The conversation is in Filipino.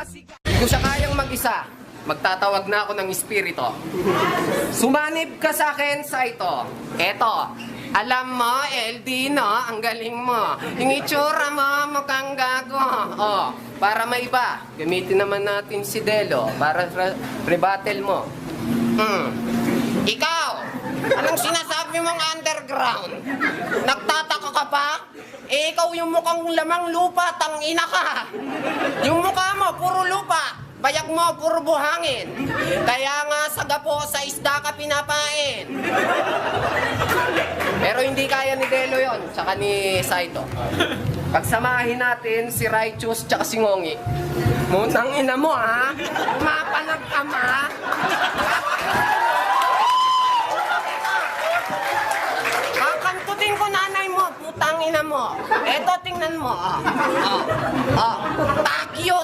pasigaw. Hindi ko siya kayang mag-isa. Magtatawag na ako ng espiritu. Sumanib ka sa akin sa ito. Eto. Alam mo, LD, no? Ang galing mo. Yung itsura mo, mukhang gago. Oh, para maiba, gamitin naman natin si Delo para rebuttal mo. Ikaw, anong sinasabi mong underground? Nagtataka ka pa? Eh, ikaw yung mukhang lamang lupa, tangina ka. Yung mukha mo, puro lupa. Bayag mo, puro buhangin. Kaya nga sa gapo, sa isda ka pinapain. Pero hindi kaya ni Delo yon, tsaka ni Saito. Pagsamahin natin si Righteous tsaka si Ngongi. Munang ina mo, ha? Mapanag ka, ma? Kakantutin ko nanay mo, putang ina mo. Eto, tingnan mo. Takyo,